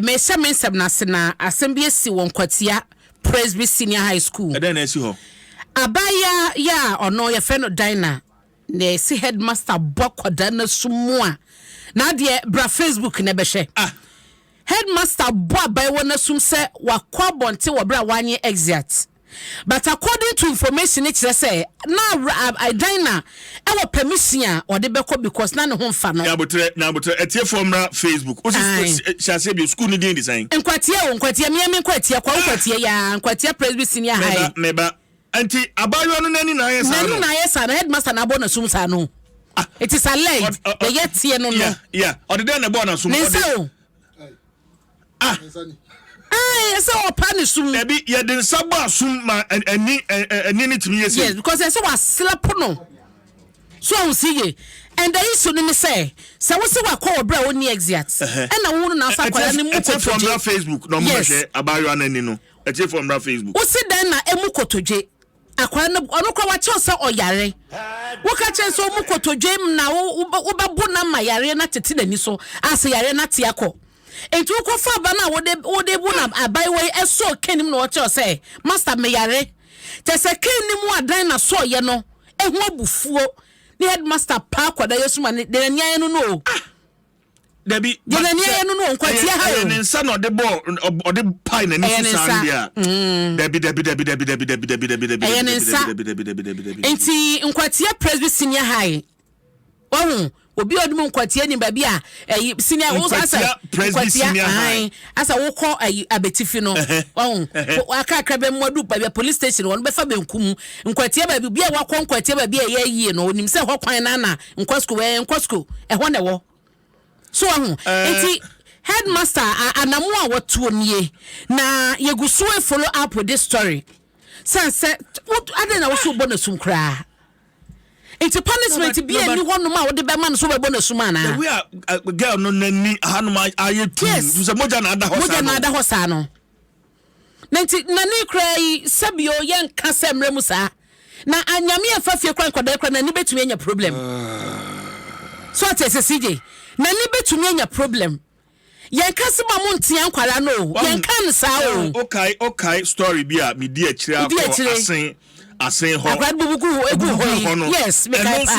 me nsem na se na asem bi esi won kwatia Presby Senior High School. E den esi ho. Abaya ya ono ye fe no Dina. Ne si headmaster bokoda na sumua. Na de bra Facebook ne behwe. Headmaster bo abai wona sum se wakwa bonte wo bra wanye exit. But according to information it say na Dina e wo permission or de beko because na ne ho mfa no. Ya botre etie formra Facebook. O se bi school ni din design. Nkwatia me nkwatia kwa nkwatia ya nkwatia Presby Senior High. Meba anti abayo no nani na yesa. Nani na yesa na headmaster na bo na sum sa no. It is alleged. The yet no no. Yeah. Or the na bo na sum. So opa sum. Ebi ye den sabo sum ma ani ni timi yesi. Yes, because I say was slap no. So I see ye. And there is so me say we say wa call bra oni exit. And na wonu na fa kwara ni mu kotoje from Facebook no mo hwe abayo anani no. Etie from Facebook. O se dan na emu kotoje. Akwara no ono kwa wa che se oyare. Wo ka che so mu kotoje na wo ba bu na ma yare na tete nani so. Ase yare na te akọ. Enti wo fa ba na wo de bu na abai we eso kenim no che say master me yare. Te se kenim adan na so ye no ehu abufuo. The headmaster park or the Yosuma, the Nyan no. Debbie, the Nyan no, quite high. And son of the ball or the pine and Sandia. Debbie. And see, in Quatia Presby Senior High. Oh, will be old moon Quatia in Babia, a senior Presby Senior High, as I will call a betifino. Oh, I can't crab and more by the police station on Befabin Kum, and Quatia baby be a walk on Quatia be a year, no, himself, Nana, and Cosco, and wonder. So, headmaster, and I'm what to ye. Now, you go so follow up with this story. Sir said, what I don't know, so bonus cry. It's a punishment to be anyone no matter the man so bonus man. We are a girl no nani hanuma aye tu. Yes, moja na ada hosano. Nani cry sabio yan kasem remusa. Na anyame afafie kwan kwada kwan nani betumi anya problem. So at CJ. Nani betumi anya problem. Yan kasema monti an kwara no. Yan kan sa o. Okay story bia me di akire akọ asen ho. Yes, because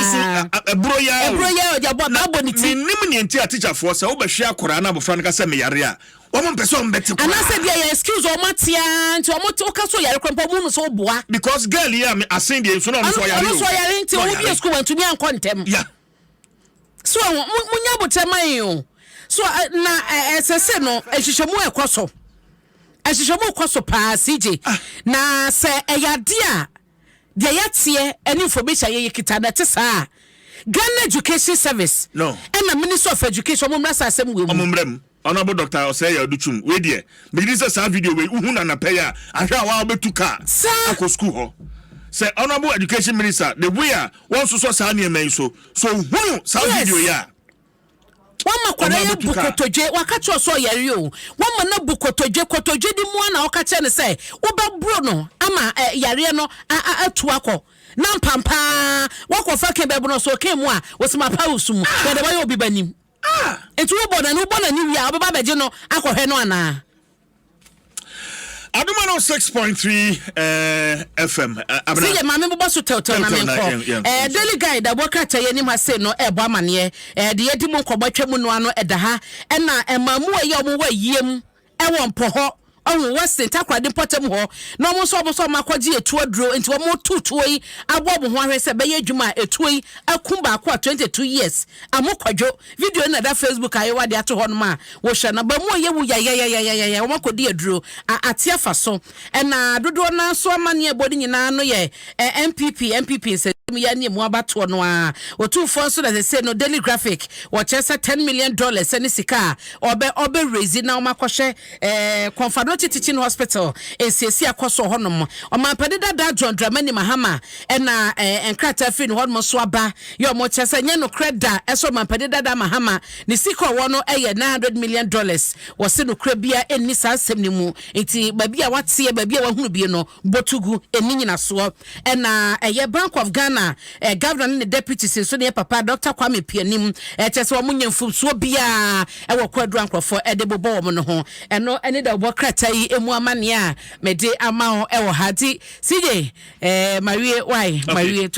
ebro ya oja na boniti. Nim ni enti a teacher for say wo behwe akora na abofra nka say me yare a. Wo mo pese o mbete ko. Ana say dia excuse o matia nti o mo ka so yare kwampa mu so boa. Because girl here me asen dia so na so yare. So yare nti o bi school wan to me anko ntem. Yeah. So munya boteman yo. So na esese no ehihwemu ekoso. Ehihwemu ekoso pa CJ. Na se eyade a de yatie any information ye kita na te saa Ghana Education Service no and the Minister of Education omumrasa asem we omumrem honorable doctor Osei Oduchum we there me this is video we uhu na pay a ahwa wa obetuka akọ school ho say honorable education minister the way one so saa na men so hunu saa video ya Wama kwara ye bukotoje wakacho so yare o wama na bukotoje di mu na wakache ne say wobabro no ama yare no atu akọ na mpampa wakofa ke bebo no so ke mu a wosima pa usum we de wa obi banim etu wo bona ni wi a obeba beje no akọhwe no ana Adom 106.3 FM. See, my member was to tell Daily Guide, the worker Tayanim has said no, Bamanie, the Edimon Cobachamuano at the ha, and now, and Mamma Yamu, Yem, Ewan Poho. Oh, Western Takwa de Potem ho. No mo so makwaji etu adro into a more two toy. Abob hwan se be yedwuma etui akumba akwa 22 years. Amokwadwo video na da Facebook ayewa de ato ho no ma. Wo hwe na ba mu ye wu ya wo makodi adro atia fa so. Na dodo na so amane ebodi nyina no ye MPP se ya ni mu abato no a. Otu fo so that say no Daily Graphic. Wo chese $10 million any sika obe raise na wo makohwe confederation Technology Teaching Hospital nsiesie akoso honom omampade dada John Dramani Mahama na enkrata fi no honom so aba ye omo chese nye no kreda eso omampade dada Mahama ni siko wono eye $900 million wose no krabia eni sa asem ni mu enti babia watie babia wahunu bi no botugu eni nyina so na eye Bank of Ghana governor ne deputy so ne papa Dr. Kwame Pianim chese omo nyemfu so bia e wo kwadu ankrofo de bobo omo no ho eno ene da obo krata yi emu amane a mede ama ho e wo hadi CJ Marie why Marie